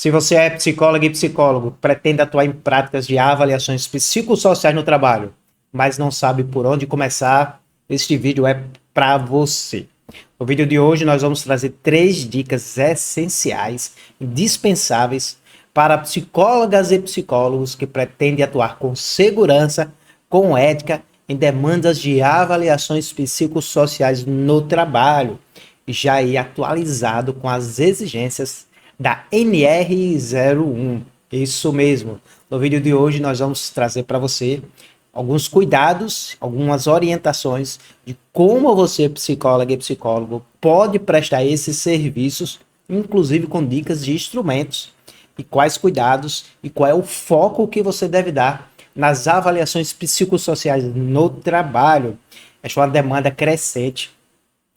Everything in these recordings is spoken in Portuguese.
Se você é psicóloga e psicólogo, pretende atuar em práticas de avaliações psicossociais no trabalho, mas não sabe por onde começar, este vídeo é para você. No vídeo de hoje nós vamos trazer 3 dicas essenciais, indispensáveis para psicólogas e psicólogos que pretendem atuar com segurança, com ética, em demandas de avaliações psicossociais no trabalho, já atualizado com as exigências da NR01. Isso mesmo. No vídeo de hoje nós vamos trazer para você alguns cuidados, algumas orientações de como você, psicóloga e psicólogo, pode prestar esses serviços, inclusive com dicas de instrumentos e quais cuidados e qual é o foco que você deve dar nas avaliações psicossociais no trabalho. Esta é uma demanda crescente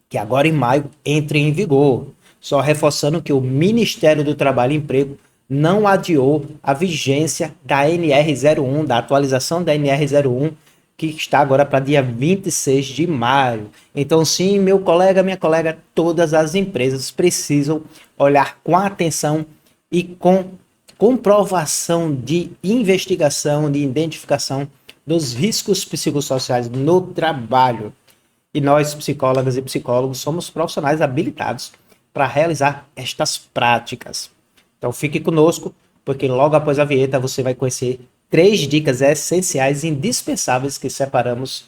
que agora em maio entra em vigor. Só reforçando que o Ministério do Trabalho e Emprego não adiou a vigência da NR01, da atualização da NR01, que está agora para dia 26 de maio. Então, sim, meu colega, minha colega, todas as empresas precisam olhar com atenção e com comprovação de investigação, de identificação dos riscos psicossociais no trabalho. E nós, psicólogas e psicólogos, somos profissionais habilitados para realizar estas práticas. Então fique conosco, porque logo após a vinheta você vai conhecer 3 dicas essenciais e indispensáveis que separamos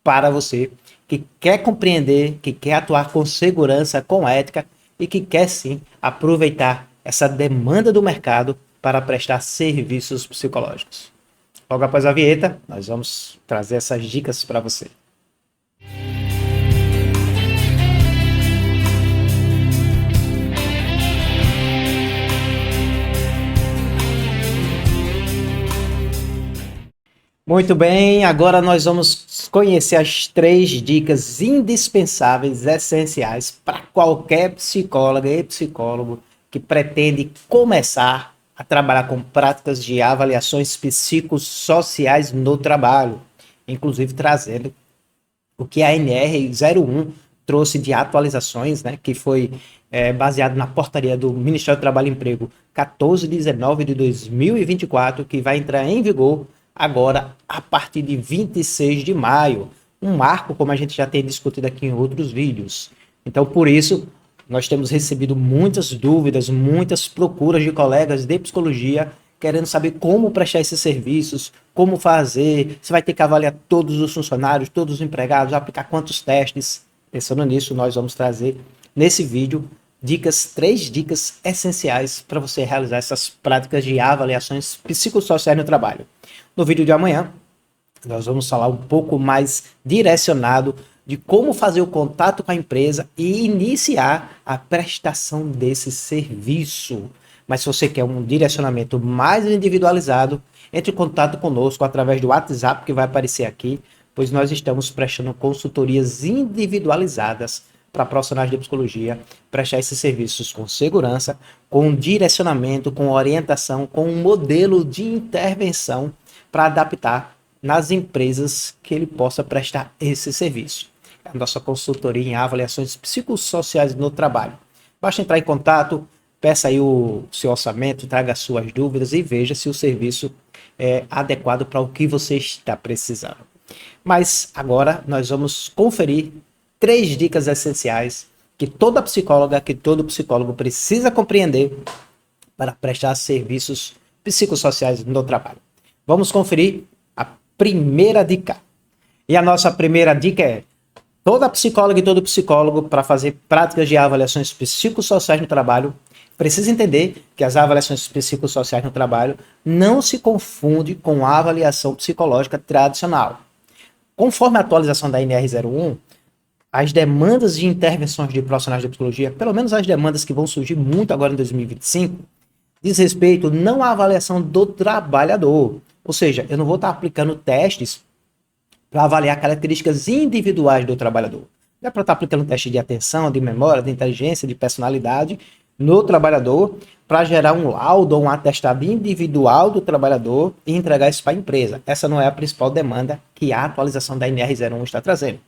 para você que quer compreender, que quer atuar com segurança, com ética e que quer sim aproveitar essa demanda do mercado para prestar serviços psicológicos. Logo após a vinheta, nós vamos trazer essas dicas para você. Muito bem, agora nós vamos conhecer as 3 dicas indispensáveis, essenciais para qualquer psicóloga e psicólogo que pretende começar a trabalhar com práticas de avaliações psicossociais no trabalho, inclusive trazendo o que a NR01 trouxe de atualizações, né, que foi baseado na portaria do Ministério do Trabalho e Emprego 1419 de 2024, que vai entrar em vigor agora a partir de 26 de maio, um marco como a gente já tem discutido aqui em outros vídeos. Então, por isso, nós temos recebido muitas dúvidas, muitas procuras de colegas de psicologia querendo saber como prestar esses serviços, como fazer, se vai ter que avaliar todos os funcionários, todos os empregados, aplicar quantos testes. Pensando nisso, nós vamos trazer nesse vídeo 3 dicas essenciais para você realizar essas práticas de avaliações psicossociais no trabalho. No vídeo de amanhã, nós vamos falar um pouco mais direcionado de como fazer o contato com a empresa e iniciar a prestação desse serviço. Mas se você quer um direcionamento mais individualizado, entre em contato conosco através do WhatsApp que vai aparecer aqui, pois nós estamos prestando consultorias individualizadas para profissionais de psicologia prestar esses serviços com segurança, com direcionamento, com orientação, com um modelo de intervenção para adaptar nas empresas que ele possa prestar esse serviço. A nossa consultoria em avaliações psicossociais no trabalho. Basta entrar em contato, peça aí o seu orçamento, traga suas dúvidas e veja se o serviço é adequado para o que você está precisando. Mas agora nós vamos conferir 3 dicas essenciais que toda psicóloga, que todo psicólogo precisa compreender para prestar serviços psicossociais no trabalho. Vamos conferir a primeira dica. E a nossa primeira dica é: toda psicóloga e todo psicólogo, para fazer práticas de avaliações psicossociais no trabalho, precisa entender que as avaliações psicossociais no trabalho não se confunde com a avaliação psicológica tradicional. Conforme a atualização da NR01, as demandas de intervenções de profissionais de psicologia, pelo menos as demandas que vão surgir muito agora em 2025, diz respeito não à avaliação do trabalhador. Ou seja, eu não vou estar aplicando testes para avaliar características individuais do trabalhador. Não é para estar aplicando teste de atenção, de memória, de inteligência, de personalidade no trabalhador para gerar um laudo ou um atestado individual do trabalhador e entregar isso para a empresa. Essa não é a principal demanda que a atualização da NR01 está trazendo.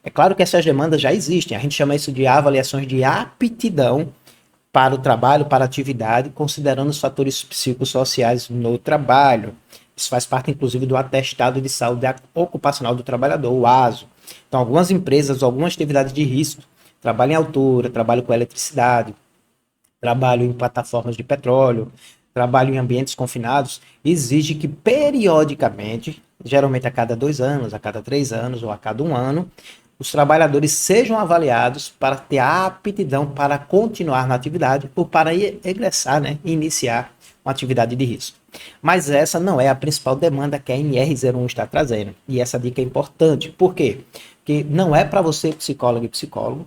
É claro que essas demandas já existem, a gente chama isso de avaliações de aptidão para o trabalho, para a atividade, considerando os fatores psicossociais no trabalho. Isso faz parte, inclusive, do atestado de saúde ocupacional do trabalhador, o ASO. Então, algumas empresas, algumas atividades de risco, trabalho em altura, trabalho com eletricidade, trabalho em plataformas de petróleo, trabalho em ambientes confinados, exige que periodicamente, geralmente a cada 2 anos, a cada 3 anos ou a cada 1 ano, os trabalhadores sejam avaliados para ter a aptidão para continuar na atividade ou para egressar, né, iniciar uma atividade de risco. Mas essa não é a principal demanda que a NR01 está trazendo. E essa dica é importante. Por quê? Porque não é para você, psicólogo e psicólogo,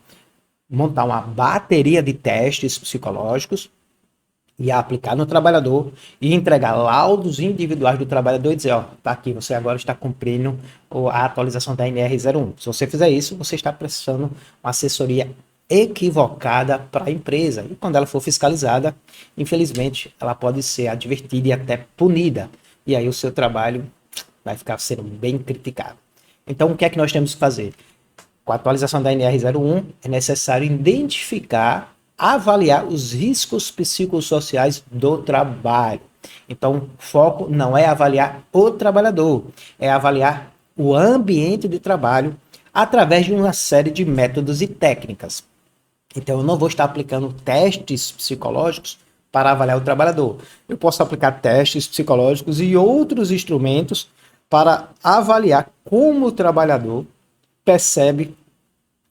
montar uma bateria de testes psicológicos e aplicar no trabalhador e entregar laudos individuais do trabalhador e dizer, ó, tá aqui, você agora está cumprindo a atualização da NR01. Se você fizer isso, você está prestando uma assessoria equivocada para a empresa. E quando ela for fiscalizada, infelizmente, ela pode ser advertida e até punida. E aí o seu trabalho vai ficar sendo bem criticado. Então, o que é que nós temos que fazer? Com a atualização da NR01, é necessário identificar, avaliar os riscos psicossociais do trabalho. Então, o foco não é avaliar o trabalhador, é avaliar o ambiente de trabalho através de uma série de métodos e técnicas. Então, eu não vou estar aplicando testes psicológicos para avaliar o trabalhador. Eu posso aplicar testes psicológicos e outros instrumentos para avaliar como o trabalhador percebe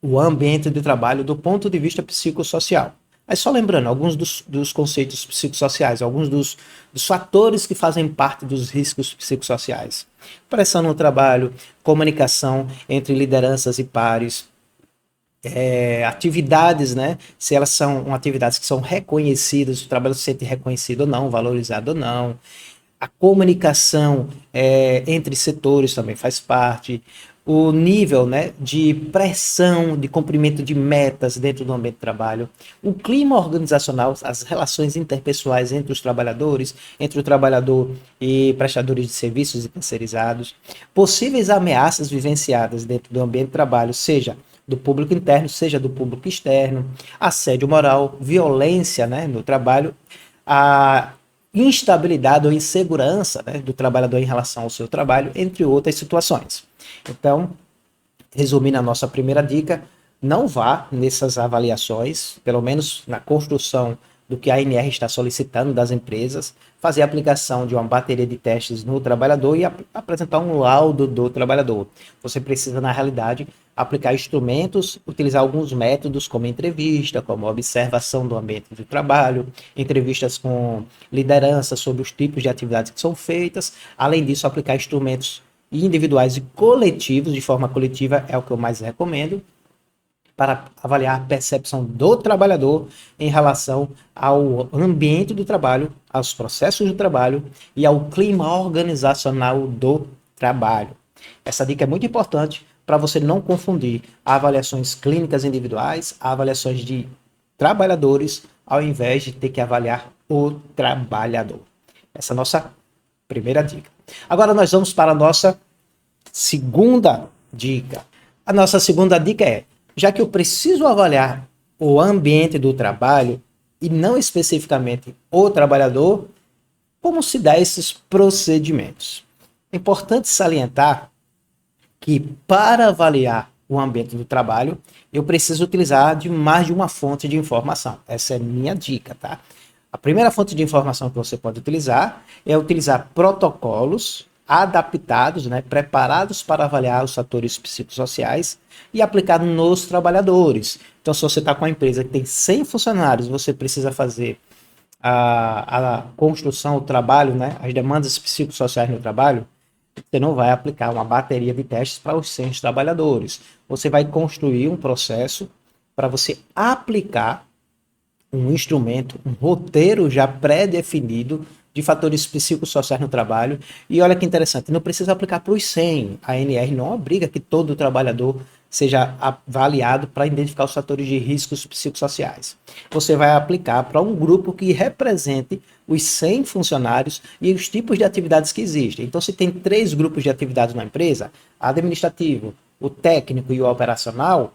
o ambiente de trabalho do ponto de vista psicossocial. Mas só lembrando, alguns dos conceitos psicossociais, alguns dos fatores que fazem parte dos riscos psicossociais. Pressão no trabalho, comunicação entre lideranças e pares, atividades, né? Se elas são atividades que são reconhecidas, o trabalho se sente reconhecido ou não, valorizado ou não. A comunicação entre setores também faz parte. O nível, né, de pressão, de cumprimento de metas dentro do ambiente de trabalho, o clima organizacional, as relações interpessoais entre os trabalhadores, entre o trabalhador e prestadores de serviços e terceirizados, possíveis ameaças vivenciadas dentro do ambiente de trabalho, seja do público interno, seja do público externo, assédio moral, violência, né, no trabalho, a instabilidade ou insegurança, né, do trabalhador em relação ao seu trabalho, entre outras situações. Então, resumindo a nossa primeira dica, não vá nessas avaliações, pelo menos na construção do que a ANR está solicitando das empresas, fazer a aplicação de uma bateria de testes no trabalhador e apresentar um laudo do trabalhador. Você precisa, na realidade, aplicar instrumentos, utilizar alguns métodos, como entrevista, como observação do ambiente de trabalho, entrevistas com liderança sobre os tipos de atividades que são feitas. Além disso, aplicar instrumentos individuais e coletivos, de forma coletiva, é o que eu mais recomendo, para avaliar a percepção do trabalhador em relação ao ambiente do trabalho, aos processos do trabalho e ao clima organizacional do trabalho. Essa dica é muito importante para você não confundir avaliações clínicas individuais, avaliações de trabalhadores, ao invés de ter que avaliar o trabalhador. Essa é a nossa primeira dica. Agora nós vamos para a nossa segunda dica. A nossa segunda dica é: já que eu preciso avaliar o ambiente do trabalho e não especificamente o trabalhador, como se dá esses procedimentos? É importante salientar que para avaliar o ambiente do trabalho, eu preciso utilizar de mais de uma fonte de informação. Essa é a minha dica, tá? A primeira fonte de informação que você pode utilizar é utilizar protocolos adaptados, né, preparados para avaliar os fatores psicossociais e aplicados nos trabalhadores. Então, se você está com uma empresa que tem 100 funcionários, você precisa fazer a construção, o trabalho, né, as demandas psicossociais no trabalho, você não vai aplicar uma bateria de testes para os 100 trabalhadores. Você vai construir um processo para você aplicar um instrumento, um roteiro já pré-definido de fatores psicossociais no trabalho. E olha que interessante, não precisa aplicar para os 100. A ANR não obriga que todo trabalhador seja avaliado para identificar os fatores de riscos psicossociais. Você vai aplicar para um grupo que represente os 100 funcionários e os tipos de atividades que existem. Então, se tem 3 grupos de atividades na empresa, administrativo, o técnico e o operacional,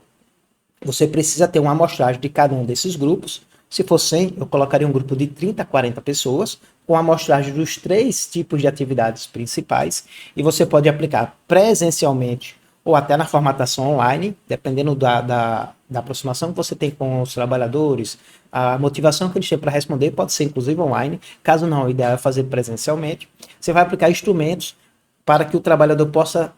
você precisa ter uma amostragem de cada um desses grupos, Se for 100, eu colocaria um grupo de 30 a 40 pessoas, com a amostragem dos 3 tipos de atividades principais, e você pode aplicar presencialmente ou até na formatação online, dependendo da aproximação que você tem com os trabalhadores, a motivação que eles têm para responder pode ser inclusive online, caso não, o ideal é fazer presencialmente. Você vai aplicar instrumentos para que o trabalhador possa,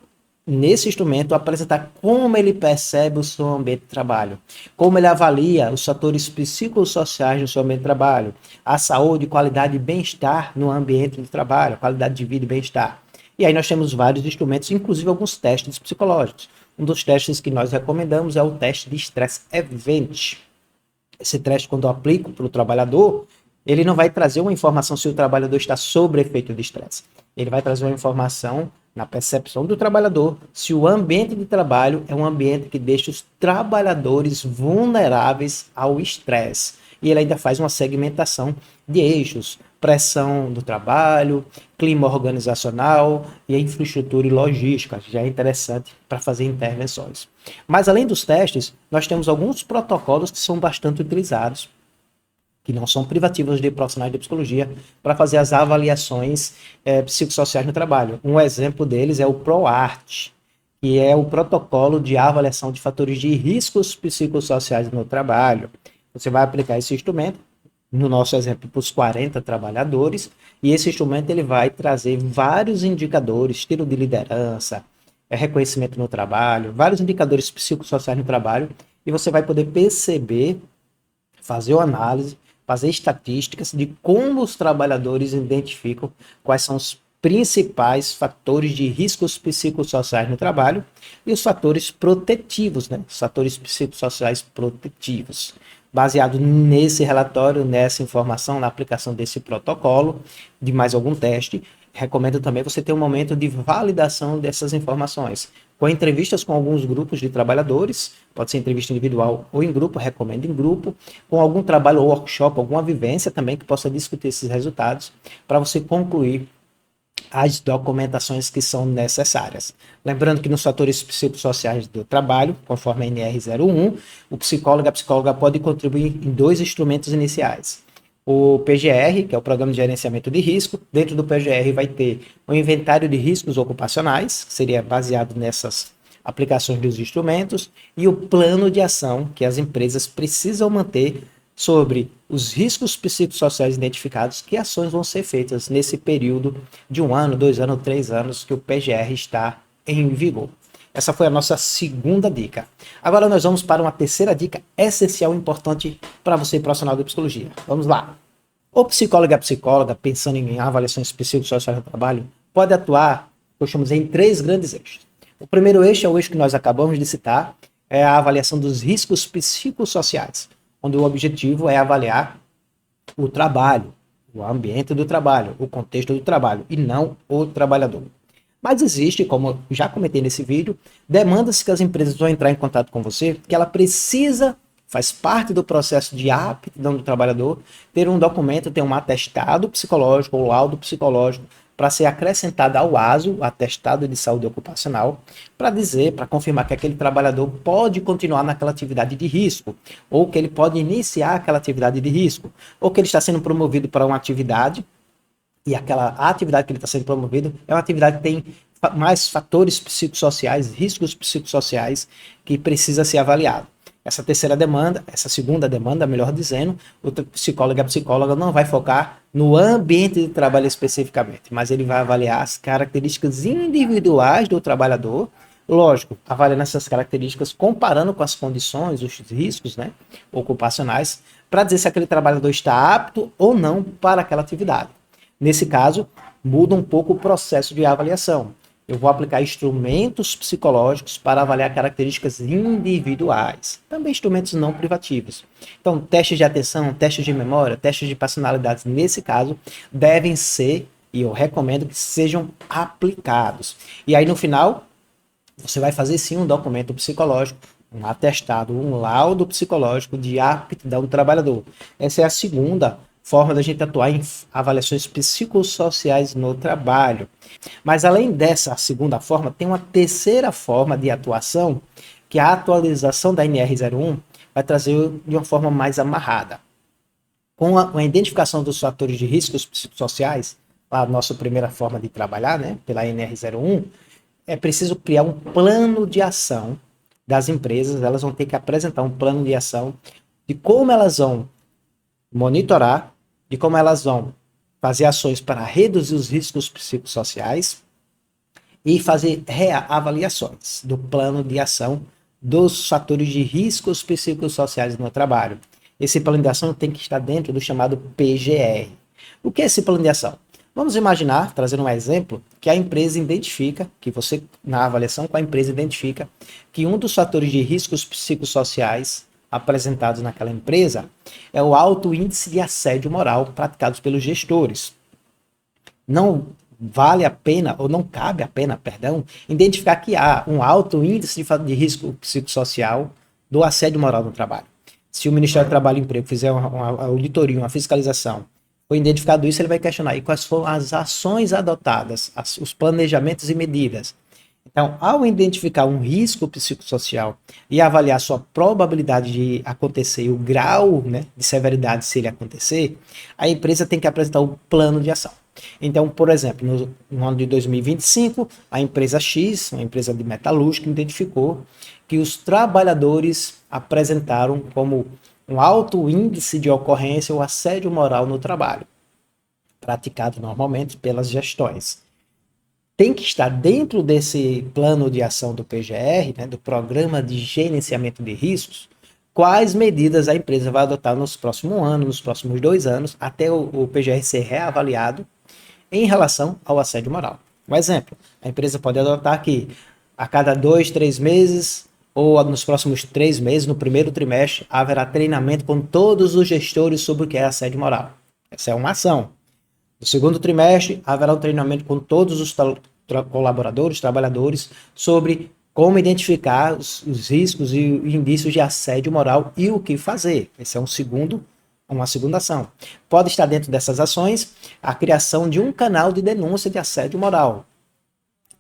nesse instrumento, apresentar como ele percebe o seu ambiente de trabalho, como ele avalia os fatores psicossociais no seu ambiente de trabalho, a saúde, qualidade e bem-estar no ambiente de trabalho, qualidade de vida e bem-estar. E aí nós temos vários instrumentos, inclusive alguns testes psicológicos. Um dos testes que nós recomendamos é o teste de Stress Event. Esse teste, quando eu aplico para o trabalhador, ele não vai trazer uma informação se o trabalhador está sob efeito de estresse. Ele vai trazer uma informação na percepção do trabalhador se o ambiente de trabalho é um ambiente que deixa os trabalhadores vulneráveis ao estresse. E ele ainda faz uma segmentação de eixos, pressão do trabalho, clima organizacional e a infraestrutura e logística, já é interessante para fazer intervenções. Mas além dos testes, nós temos alguns protocolos que são bastante utilizados, que não são privativos de profissionais de psicologia, para fazer as avaliações psicossociais no trabalho. Um exemplo deles é o PROART, que é o protocolo de avaliação de fatores de riscos psicossociais no trabalho. Você vai aplicar esse instrumento, no nosso exemplo, para os 40 trabalhadores, e esse instrumento ele vai trazer vários indicadores, estilo de liderança, reconhecimento no trabalho, vários indicadores psicossociais no trabalho, e você vai poder perceber, fazer uma análise, fazer estatísticas de como os trabalhadores identificam quais são os principais fatores de riscos psicossociais no trabalho e os fatores protetivos, né? Os fatores psicossociais protetivos. Baseado nesse relatório, nessa informação, na aplicação desse protocolo, de mais algum teste, recomendo também você ter um momento de validação dessas informações, com entrevistas com alguns grupos de trabalhadores, pode ser entrevista individual ou em grupo, recomendo em grupo, com algum trabalho ou workshop, alguma vivência também que possa discutir esses resultados, para você concluir as documentações que são necessárias. Lembrando que nos fatores psicossociais do trabalho, conforme a NR01, o psicólogo e a psicóloga podem contribuir em 2 instrumentos iniciais. O PGR, que é o Programa de Gerenciamento de Risco. Dentro do PGR vai ter o inventário de riscos ocupacionais, que seria baseado nessas aplicações dos instrumentos, e o plano de ação que as empresas precisam manter sobre os riscos psicossociais identificados, que ações vão ser feitas nesse período de 1 ano, 2 anos, 3 anos que o PGR está em vigor. Essa foi a nossa segunda dica. Agora nós vamos para uma terceira dica essencial e importante para você, profissional de psicologia. Vamos lá. O psicólogo e a psicóloga, pensando em avaliações psicossociais do trabalho, pode atuar, chamamos em 3 grandes eixos. O primeiro eixo é o eixo que nós acabamos de citar, é a avaliação dos riscos psicossociais, onde o objetivo é avaliar o trabalho, o ambiente do trabalho, o contexto do trabalho, e não o trabalhador. Mas existe, como já comentei nesse vídeo, demandas que as empresas vão entrar em contato com você, que ela precisa, faz parte do processo de aptidão do trabalhador, ter um documento, ter um atestado psicológico ou laudo psicológico, para ser acrescentado ao ASO, o Atestado de Saúde Ocupacional, para dizer, para confirmar que aquele trabalhador pode continuar naquela atividade de risco, ou que ele pode iniciar aquela atividade de risco, ou que ele está sendo promovido para uma atividade, e aquela atividade que ele está sendo promovido é uma atividade que tem mais fatores psicossociais, riscos psicossociais, que precisa ser avaliado. Essa terceira demanda, essa segunda demanda, melhor dizendo, o psicólogo e a psicóloga não vai focar no ambiente de trabalho especificamente, mas ele vai avaliar as características individuais do trabalhador, lógico, avaliando essas características, comparando com as condições, os riscos, né, ocupacionais, para dizer se aquele trabalhador está apto ou não para aquela atividade. Nesse caso, muda um pouco o processo de avaliação. Eu vou aplicar instrumentos psicológicos para avaliar características individuais. Também instrumentos não privativos. Então, testes de atenção, testes de memória, testes de personalidade, nesse caso, devem ser, e eu recomendo que sejam aplicados. E aí, no final, você vai fazer sim um documento psicológico, um atestado, um laudo psicológico de aptidão do trabalhador. Essa é a segunda forma da gente atuar em avaliações psicossociais no trabalho. Mas além dessa segunda forma, tem uma terceira forma de atuação, que a atualização da NR01 vai trazer de uma forma mais amarrada. Com a identificação dos fatores de riscos psicossociais, a nossa primeira forma de trabalhar, né, pela NR01, é preciso criar um plano de ação das empresas. Elas vão ter que apresentar um plano de ação de como elas vão monitorar, de como elas vão fazer ações para reduzir os riscos psicossociais e fazer reavaliações do plano de ação dos fatores de riscos psicossociais no trabalho. Esse plano de ação tem que estar dentro do chamado PGR. O que é esse plano de ação? Vamos imaginar, trazendo um exemplo, que a empresa identifica, que você, na avaliação com a empresa, identifica que um dos fatores de riscos psicossociais apresentados naquela empresa é o alto índice de assédio moral praticados pelos gestores. Não vale a pena, ou não cabe a pena, perdão, identificar que há um alto índice de risco psicossocial do assédio moral no trabalho. Se o Ministério do Trabalho e Emprego fizer uma auditoria, uma fiscalização, foi identificado isso, ele vai questionar e quais foram as ações adotadas, os planejamentos e medidas. Então, ao identificar um risco psicossocial e avaliar sua probabilidade de acontecer e o grau, né, de severidade se ele acontecer, a empresa tem que apresentar um plano de ação. Então, por exemplo, no ano de 2025, a empresa X, uma empresa de metalúrgica, identificou que os trabalhadores apresentaram como um alto índice de ocorrência o assédio moral no trabalho, praticado normalmente pelas gestões. Tem que estar dentro desse plano de ação do PGR, né, do Programa de Gerenciamento de Riscos, quais medidas a empresa vai adotar nos próximos anos, nos próximos 2 anos, até o PGR ser reavaliado em relação ao assédio moral. Um exemplo, a empresa pode adotar que a cada 2, 3 meses, ou nos próximos 3 meses, no primeiro trimestre, haverá treinamento com todos os gestores sobre o que é assédio moral. Essa é uma ação. No segundo trimestre, haverá um treinamento com todos os colaboradores, trabalhadores, sobre como identificar os riscos e indícios de assédio moral e o que fazer. Esse é uma segunda ação. Pode estar dentro dessas ações a criação de um canal de denúncia de assédio moral.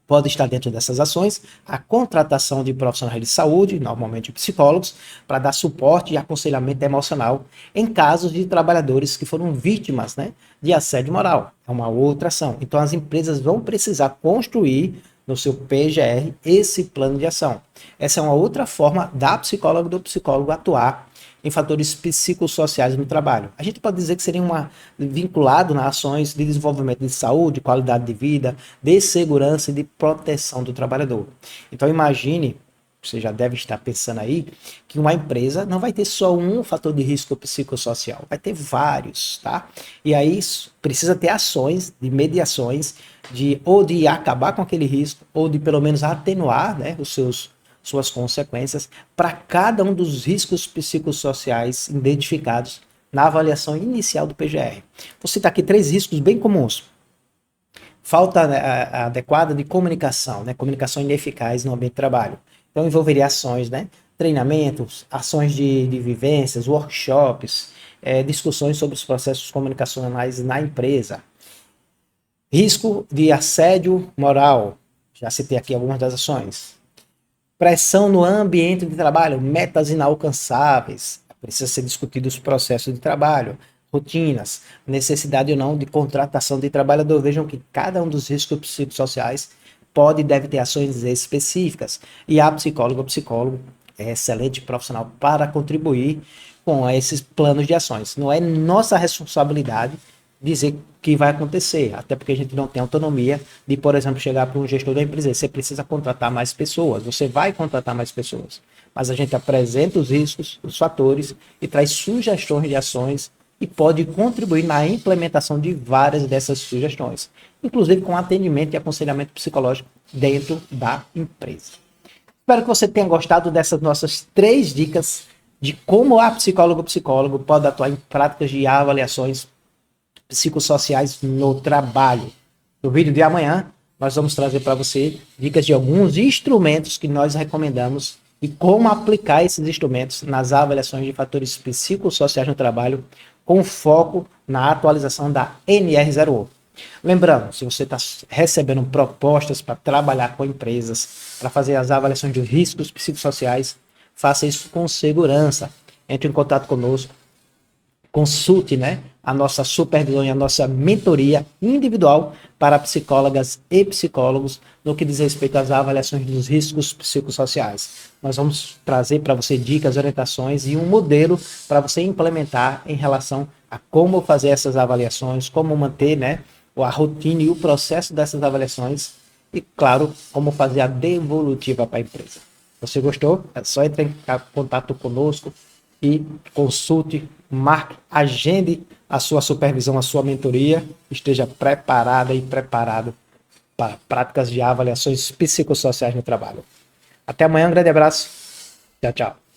Pode estar dentro dessas ações a contratação de profissionais de saúde, normalmente psicólogos, para dar suporte e aconselhamento emocional em casos de trabalhadores que foram vítimas, né, de assédio moral. É uma outra ação. Então as empresas vão precisar construir no seu PGR esse plano de ação. Essa é uma outra forma da psicóloga ou do psicólogo atuar em fatores psicossociais no trabalho. A gente pode dizer que seria vinculado a ações de desenvolvimento de saúde, qualidade de vida, de segurança e de proteção do trabalhador. Então imagine, você já deve estar pensando aí, que uma empresa não vai ter só um fator de risco psicossocial, vai ter vários, tá? E aí precisa ter ações de mediações ou de acabar com aquele risco, ou de pelo menos atenuar, né, suas consequências para cada um dos riscos psicossociais identificados na avaliação inicial do PGR. Vou citar aqui 3 riscos bem comuns. Falta adequada de comunicação, né? Comunicação ineficaz no ambiente de trabalho. Então envolveria ações, né? Treinamentos, ações de vivências, workshops, discussões sobre os processos comunicacionais na empresa. Risco de assédio moral. Já citei aqui algumas das ações. Pressão no ambiente de trabalho, metas inalcançáveis. Precisa ser discutido os processos de trabalho, rotinas, necessidade ou não de contratação de trabalhador. Vejam que cada um dos riscos psicossociais pode e deve ter ações específicas. E a psicóloga ou psicólogo é excelente profissional para contribuir com esses planos de ações. Não é nossa responsabilidade dizer que vai acontecer, até porque a gente não tem autonomia de, por exemplo, chegar para um gestor da empresa, você precisa contratar mais pessoas, você vai contratar mais pessoas, mas a gente apresenta os riscos, os fatores e traz sugestões de ações e pode contribuir na implementação de várias dessas sugestões, inclusive com atendimento e aconselhamento psicológico dentro da empresa. Espero que você tenha gostado dessas nossas 3 dicas de como a psicóloga ou psicólogo pode atuar em práticas de avaliações psicossociais no trabalho. No vídeo de amanhã, nós vamos trazer para você dicas de alguns instrumentos que nós recomendamos e como aplicar esses instrumentos nas avaliações de fatores psicossociais no trabalho, com foco na atualização da NR01. Lembrando, se você está recebendo propostas para trabalhar com empresas, para fazer as avaliações de riscos psicossociais, faça isso com segurança. Entre em contato conosco Consulte, né, a nossa supervisão e a nossa mentoria individual para psicólogas e psicólogos no que diz respeito às avaliações dos riscos psicossociais. Nós vamos trazer para você dicas, orientações e um modelo para você implementar em relação a como fazer essas avaliações, como manter, né, a rotina e o processo dessas avaliações e, claro, como fazer a devolutiva para a empresa. Você gostou? É só entrar em contato conosco e consulte, marque, agende a sua supervisão, a sua mentoria, esteja preparada e preparado para práticas de avaliações psicossociais no trabalho. Até amanhã, um grande abraço. Tchau, tchau.